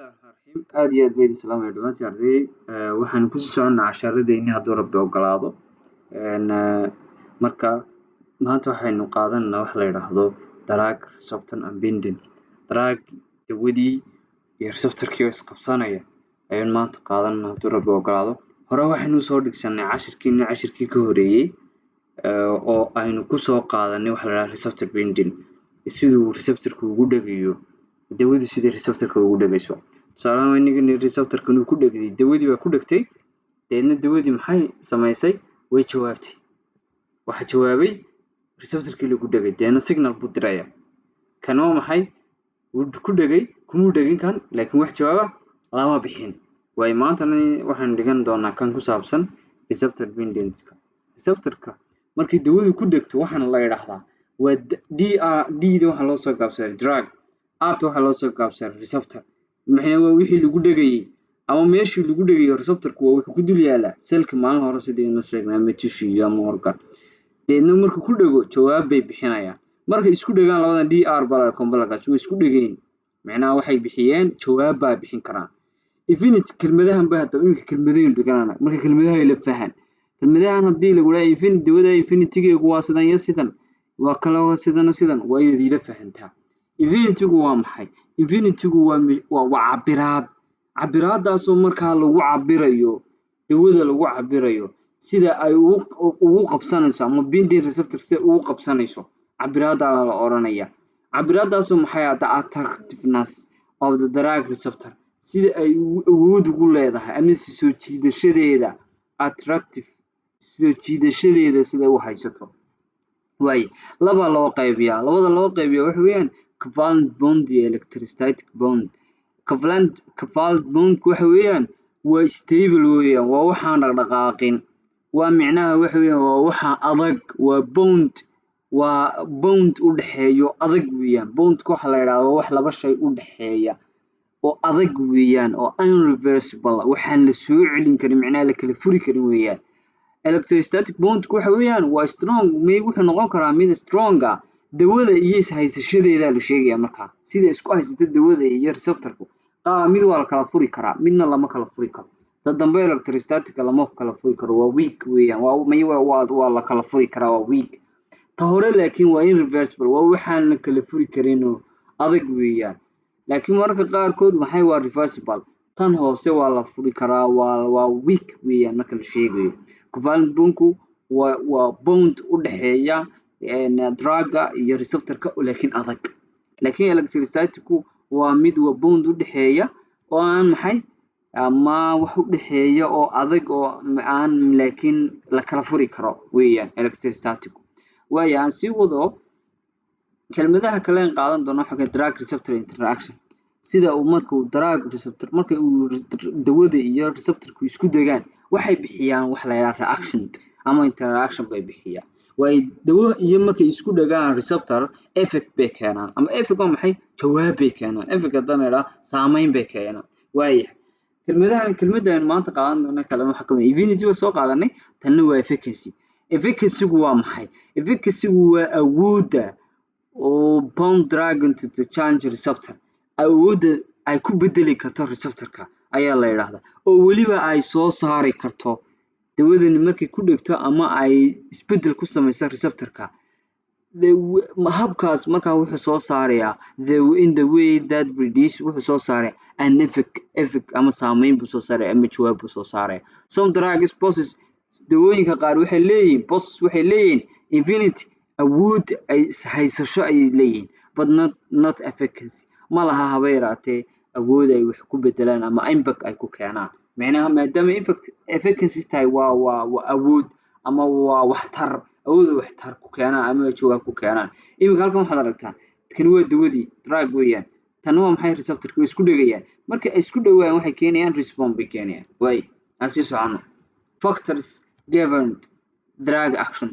aad iyo aad bayd islaamay dhamaantii arday waxaan ku sii soconnaa casharadeenii hadduu rabbi ogolaado marka maanta waxaynu qaadanaa wax la yidhaahdo drug receptor and binding drug dawadii iyo receptorkii oo isqabsanaya ayaan maanta qaadanaa hadduu rabbi ogolaado hore waxaynu soo dhigsanay cashirkii ka horeeyey oo aynu ku soo qaadanay wax la yidhaahdo receptor binding siduu receptorku ugu dhageeyo dawadii sidii receptorka ugu dhageyso salaam weynigii receptorka uu ku dhagay dawadii waa ku dhagtay deedna dawadii maxay samaysay way jawaabtay waxa jawaabay receptorkii lagu dhagay deedna signal buu diraya kan waa maxay uu ku dhagay kuma dhagin kan laakiin wax jawaaba lama bixin way maanta waxaan dhigan doonaa kan ku saabsan receptor bindingska receptorka markii dawadu ku dhagto waxaan la yiraahdaa waa d waxa loo soo gaabsaday drug art waxa loo soo gaabsaday receptor maxay wixii lagu dhagayay ama meeshii lagu dhagayo receptorku waa wuxuu ku dul yaalaa selka maalin hore sidii inuu sheegnay ama tissue ama organ deedna markuu ku dhago jawaab bay bixinayaan markay isku dhagaan labadan dr baa complex way isku dhageen macnaha waxay bixiyeen jawaab baa bixin karaan infinite kelmadahan baa hadda imika kelmadayn dhiganana marka kelmadaha la fahan kelmadahan hadii lagu leeyahay infinite dawada infinity-geegu waa sidan iyo sidan waa kala sidan waa inay la fahantaa infinity-gu waa maxay infinity-gu waa cabiraadaas oo marka lagu cabirayo dawada lagu cabirayo sida ay ugu qabsanayso ama binding receptor sida ugu qabsanayso cabiraada la oranaya cabiraadaas oo maxay ah attractiveness of the drug receptor sida ay awood ugu leedahay ama soo jiidashadeeda attractive soo jiidashadeeda sida uu haysato way labada loo qaybiyaa waxa weeyaan covalent bond iyo electrostatic bond covalent bond waxa weeyaan waa stable weeyaan waa waxaan dhaqdhaqaaqin waa micnaha waxa weeyaan waa waxa adag waa bond u dhaxeeyo adag weeyaan bond waxa la yiraahdo wax laba shay u dhaxeeya oo adag weeyaan oo irreversible waxaan la soo celin karin micnaha la kala furi karin weeyaan electrostatic bond waxa weeyaan waa strong wuxuu noqon karaa mid strong ah dawada iyo haysashadeeda la sheegaya marka sida isku haysata dawada iyo receptorku mid waa la kala furi karaa midna lama kala furi karo dambe electrostatic lama kala furi karo waa weak weeyaan waa la kala furi karaa waa weak ta hore laakiin waa irreversible waa waxaan la kala furi karin oo adag weeyaan laakiin marka qaar kood maxay waa reversible tan hoose waa la furi karaa waa weak weeyaan marka la sheegayo covalent bondku waa bond u dhaxeeya druga iyo receptorka laakiin adag laakiin electrostatic waa mid waa bond u dhaxeeya oo aan maxay ama wax u dhaxeeya oo adag oo aan laakiin la kala furi karo weeyaan electrostatic waayaan si wado kelmadaha kale aan qaadan doono waxa drug receptor interaction sida uu markuu drug receptor marka uu dawada iyo receptorku isku degaan waxay bixiyaan wax la yiraahdo reaction ama interaction bay bixiyaan way dawo iyo markay isku dhagaan receptor effect bay keenaan ama effect waa maxay jawaab bay keenaan effect hadana saameyn bay keenaan way kelmadahan maanta qaadan doona kala waxa kamid infinity waa soo qaadanay tan waa efficacy-gu waa maxay efficacy-gu waa awoodda oo bond drug into the change receptor awoodda ay ku bedeli karto receptorka ayaa la yiraahdaa oo waliba ay soo saari karto dawadani markay ku dhigto ama ay isbedel ku samayso receptorka habkaas marka wuxuu soo saarayaa in the way that produce wuxuu soo saaray an effect ama saameyn buu soo saaray ama jawaab buu soo saaray some drugs process dawooyinka qaar waxay leeyihiin infinity awood ay haysasho ay leeyihiin but not efficacy ma laha habeeraatee awood ay wax ku bedelaan ama impact ay ku keenaan macnaha maadaama efficacy tahay waa awood ama waa waxtar ku keenaan ama jawaab ku keenaan imika halkan waxaad aragtaan kan waa dawadii drug weeyaan tan waa maxay receptorku isku dhagayaan marka ay isku dhawaan waxay keenayaan response bay keenayaan way asi socono factors governed drug action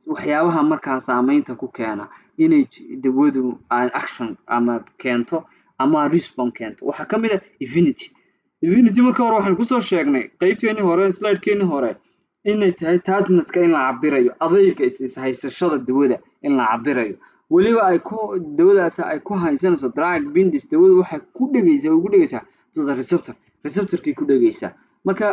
waxyaabaha marka saameynta ku keena inay dawadu action ama keento ama response keento waxa kamid ah infinity marka hore waxaan ku soo sheegnay qaybteeni hore slide-keeni hore inay tahay taadnaska in la cabirayo adayga haysashada dawada in la cabirayo waliba ay ku dawadaas ay ku haysanayso drug bindis dawada waxay ku dhageysaa to the receptorkii ku dhegaysaa marka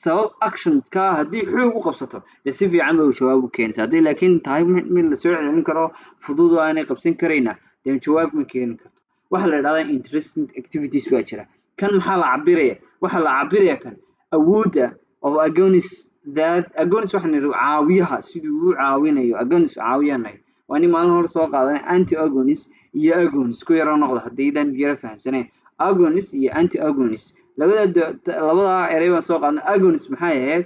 sabab action ka haddii xoog u qabsato dee si fiican bay jawaab u keenaysaa haddii laakiin tahay mid la soo celin karo fudud oo aanay qabsan karayna dee jawaab ma keeni karto waxa la yidhahdaa interesting activities baa jira kan maxaa la cabiraya waxa la cabiraya kan awoodda of agonist waxaan nidhi caawiyaha siduu u caawinayo agonist caawiyanayo waa nin maalin hore soo qaadanay anti agonist iyo agonist ku yaroo noqda haddaydan yara fahamsanayn agonist iyo anti agonist labada erey baan soo qaadanay agonist maxay ahayd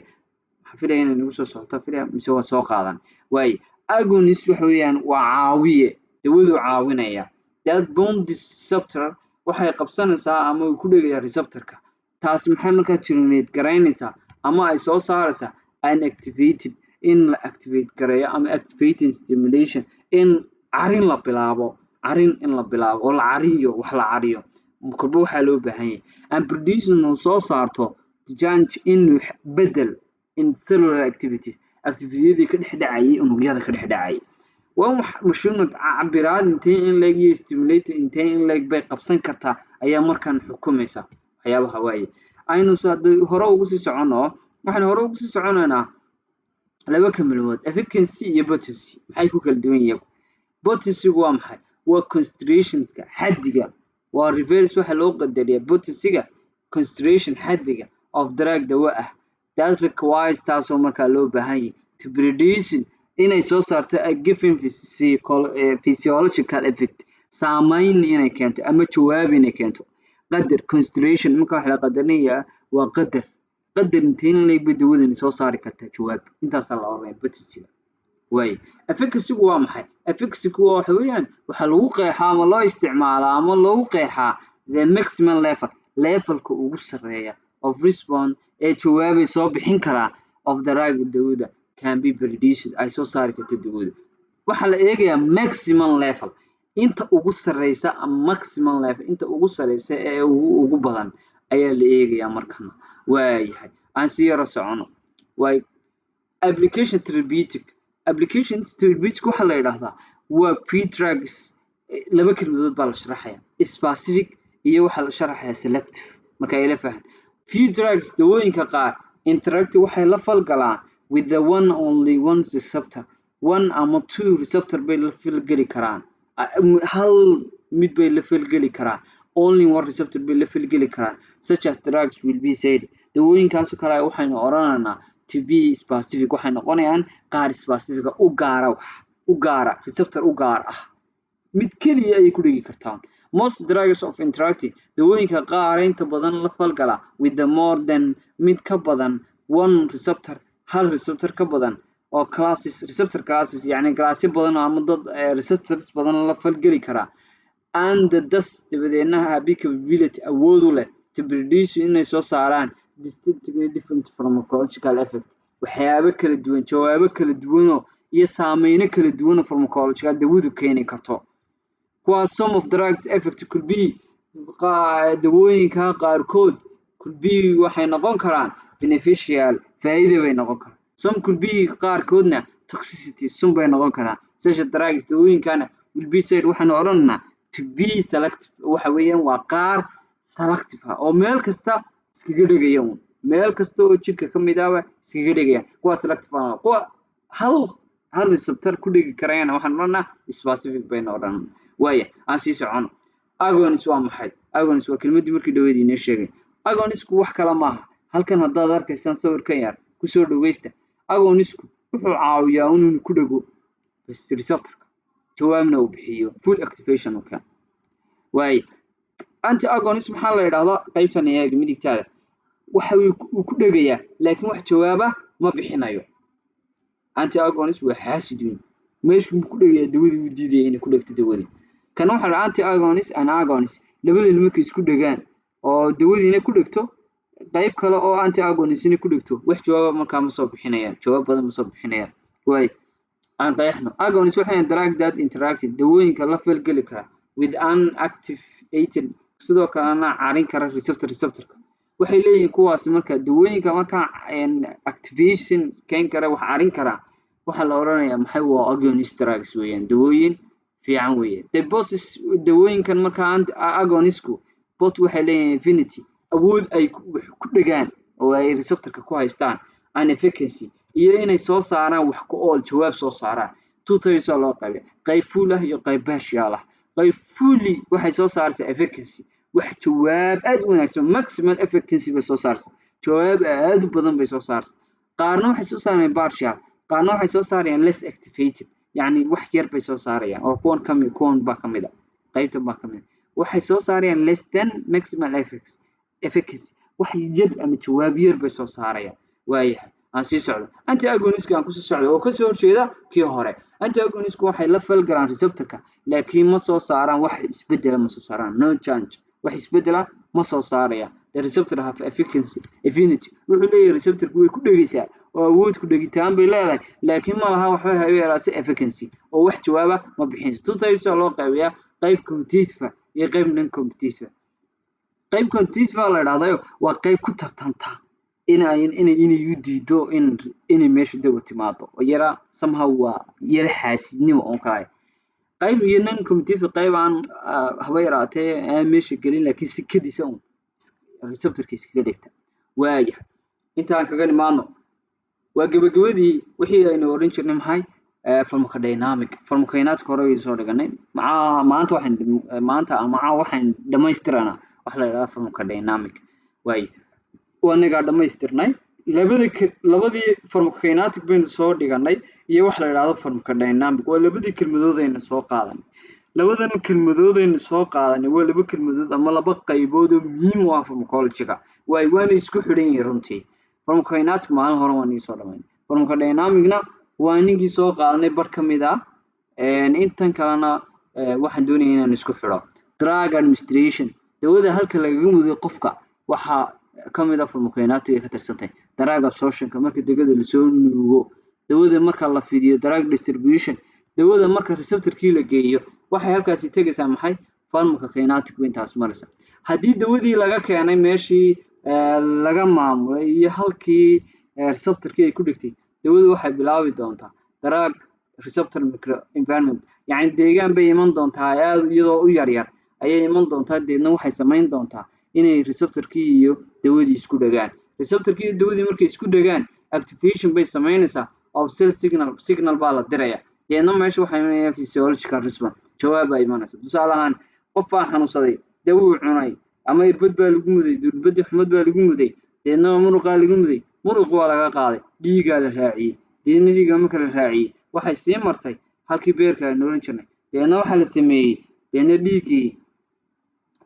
waxaan filaya inay nagu soo socoto filaya mise waa soo qaadan waaye agonist waxa weeyaan waa caawiye dawadu caawinaya that bond receptor waxay qabsanaysaa ama uu ku dhegayaa receptorka taasi maxay markaa terminate garaynaysaa ama ay soo saaraysaa unactivated in la activate gareeyo ama activating stimulation in carin la bilaabo oo la cariyo wax la cariyo kolba waxaa loo baahan yahay and producing oo soo saarto change in bedel in cellular activityadii ka dhex dhacayay unugyada ka dhex dhacayay waa mashiinad cabiraad intee in leeg iyo stimulator intee in leeg bay qabsan kartaa ayaa markaan xukumaysa waxyaabaha waaye aynu hore ugu sii socono waxaan hore ugu sii soconaynaa laba kamilmood efficiency iyo potency maxay ku kala duwan yihiin potency waa maxay waa concentrationka xaddiga waa reverse waxa loo qadariyaa potency-ga concentration xaddiga of drug dawa ah that requires taasoo markaa loo baahan yahay to produce inay soo saarto a given physiological effect saameyn inay keento ama jawaab inay keento qadar concentration marka wax la qadarinayaa waa qadar intee in leeg bay dawadani soo saari kartaa jawaab intaasaa la oranaya potency-ga waaye efficacy-gu waa maxay efficacy-gu waxa weeyaan waxaa lagu qeexaa ama loo isticmaalaa ama loogu qeexaa the maximum levelka ugu sarreeya of response ee jawaabay soo bixin karaa of the drug dawada can be produced ay soo saari karto dawada waxaa la eegayaa maximum level inta ugu sarreysa ama maximum level inta ugu sarreysa ee ugu badan ayaa la eegayaa markana waayahay aan si yaro socono waay application therapeutic waxa la yidhaahdaa waa pre-drugs laba kelmadood baa la sharaxaya specific iyo waxa la sharaxaya selective marka ay la fahmaan pre-drugs dawooyinka qaar interactive waxay la falgalaan with the only one receptor one ama two receptor bay la falgeli karaan hal mid bay la falgeli karaan only one receptor bay la falgeli karaan such as drugs will be said dawooyinkaas kale waxaynu oranaynaa to be specific waxay noqonayaan qaar specific u gaara receptor u gaar ah mid kaliya ay ku dhigi kartaan most drugs of interactive dawooyinka qaar inta badan la falgala with the more than mid ka badan one receptor hal receptor ka badan oo receptor classes yani classyo badan ama dad receptors badan la falgeli kara and thus dabadeedna capability awood u leh to produce inay soo saaraan distinctly different pharmacological effect waxyaabo kala duwan jawaabo kala duwan iyo saameyno kala duwan pharmacological dawadu keeni karto kuwaas some of drug effect could be dawooyinka qaarkood could be waxay noqon karaan beneficial faa'iido bay noqon karaan some could be qaarkoodna toxicity sun bay noqon karaan such drugs dawooyinkana will be said waxaan oranaynaa to be selective waxa weeyaan waa qaar selective ah oo meel kasta iskaga dhigaya meel kasta oo jirka ka mid ah iskaga dhigaya kuwa selective ah kuwa hal receptor ku dhigi karayna waxaan oranaynaa specific bay noqdaan waaye aan sii socono agonist waa maxay agonist waa kelmadii markii dhaweydii inoo sheegay agonistku wax kala maaha halkan haddaad arkaysaan sawirkan yar kusoo dhaweysta agonistku wuxuu caawiyaa inuu ku dhago receptorka jawaabna uu bixiyo full activation kan waaye anti agonist maxaa la yidhaahdaa qaybtan eeg midigtaada waxa uu ku dhagayaa laakiin wax jawaaba ma bixinayo anti agonist waa xaasidin meeshuu ku dhagayaa dawadii uu diiday inay ku dhagto dawadii kan waxa la anti agonist and agonist labadoodu markay isku dhagaan oo dawadiina ku dhagto qayb kale oo anti agonist inay ku dhagto wax jawaab markaa ma soo bixinayaan jawaab badan ma soo bixinayaan way aan qeexno agonist waxay drug that interactive dawooyinka la falgeli kara with an activated sidoo kalena carin kara receptorka waxay leeyihiin kuwaas marka dawooyinka marka activation keen kara wax carin kara waxa la oranayaa maxay waa agonist drugs weeyaan dawooyin fiican weeye the bosses dawooyinkan marka agonistku both waxay leeyihiin affinity awood ay ku dhagaan oo ay receptorka ku haystaan and efficacy iyo inay soo saaraan wax ku ool jawaab soo saaraan two types oo loo qaybay qayb full ah iyo qayb partial ah qayb fully waxay soo saaraysaa efficacy wax jawaab aad u wanaagsan maximal efficacy bay soo saaraysaa jawaab aad u badan bay soo saaraysaa qaarna waxay soo saarayaan partial qaarna waxay soo saarayaan less activated يعني wax yar bay soo saarayaan oo kuwan baa kamid ah qaybta baa kamid waxay soo saarayaan less than maximal efficacy wax yar ama jawaab yar bay soo saarayaan waayahay aan sii socdo anti agonist aan ku soo socdo oo ka soo horjeeda kii hore anti agonist waxay la falgalaan receptorka laakiin ma soo saaraan wax isbedel ma soo saaraan no change wax isbedela ma soo saarayaan the receptor have affinity wuxuu leeyahay receptorku way ku dhageysaa oo awood ku dhagitaan bay leedahay laakiin ma laha waxba habeeraasi efficacy oo wax jawaaba ma bixinayso two types oo loo qaybiyaa qayb competitive iyo qayb non competitive qayb competitive la yiraahdo waa qayb ku tartanta inay diido in meesha dawo timaado oo yara somehow waa yara xaasidnimo oo kale qayb iyo non competitive qayb aan haba yaraatee meesha gelin laakiin si kadiisa receptorkiisa kaga dhigta waayahay intaan kaga nimaano waa gabagabadii wixii aynu oran jirnay maxay pharmacodynamic hore way soo dhiganay maanta waxaan dhameystirana wax la yiraahdo pharmacodynamic way wanaga dhameystirnay labadii pharmacokinetic baynu soo dhiganay iyo wax la yiraahdo pharmacodynamic waa labadii kelmadood aynu soo qaadanay labadan kelmadood aynu soo qaadanay waa laba kelmadood ama laba qaybood oo muhiim u ah pharmacology-ga waana isku xidhan yihiin runtii pharmacokinetic maalin hore waan soo dhameynay pharmacodynamic-na waa nigii soo qaadanay bar kamid ah intan kalena waxaan doonayaa inaan isku xidho drug administration dawada halka lagaga mudo qofka waxa kamid ah pharmacokinetic ka tirsantahay drug absorption-ka marka degada la soo nuugo dawada marka la fidiyo drug distribution dawada marka receptor-kii la geeyo waxay halkaas tagaysaa maxay pharmacokinetic intaas maraysa hadii dawadii laga keenay meeshii laga maamulay iyo halkii receptor-kii ay ku dhigtay dawadu waxay bilaabi doontaa drug receptor microenvironment yani deegaan bay iman doontaa aad iyadoo u yar yar ayay iman doontaa deedna waxay sameyn doontaa inay receptor-kii iyo dawadii isku dhagaan receptor-kii iyo dawadii markay isku dhagaan activation bay sameynaysaa of cell signal baa la diraya deedna meesha waxay imanayaan physiological response jawaab ay imanaysaa tusaale ahaan qof baa xanuunsaday dawo cunay ama irbad baa lagu muday irbadii xumad baa lagu muday deedna muruqa lagu muday muruq waa laga qaaday dhiiga la raaciyay deedna dhiiga marka la raaciyay waxay sii martay halkii beerka aan oran jirnay deedna waxa la sameeyay deedna dhiigii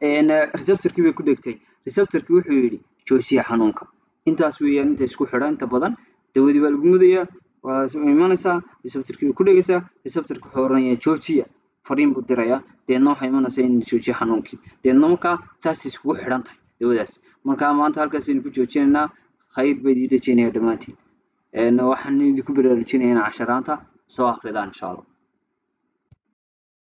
receptor-kii bay ku dhigtay receptor-kii wuxuu yiri joojiya xanuunka intaas weeyaan inta isku xidhan inta badan dawadii baa lagu mudayaa waa soo imanaysaa receptor-kii ku dhigaysaa receptor-ku wuxuu oranaya joojiya fariin buu dirayaa deedna waxay imanaysaa in joojiya xanuunkii deedna marka saas isku xidhan tahay dawadaas marka maanta halkaas aynu ku joojinaynaa khayr bay idin rajaynayaa dhamaantiin waxaan idinku baraarujinayaa in casharaanta soo akhridaan insha Allah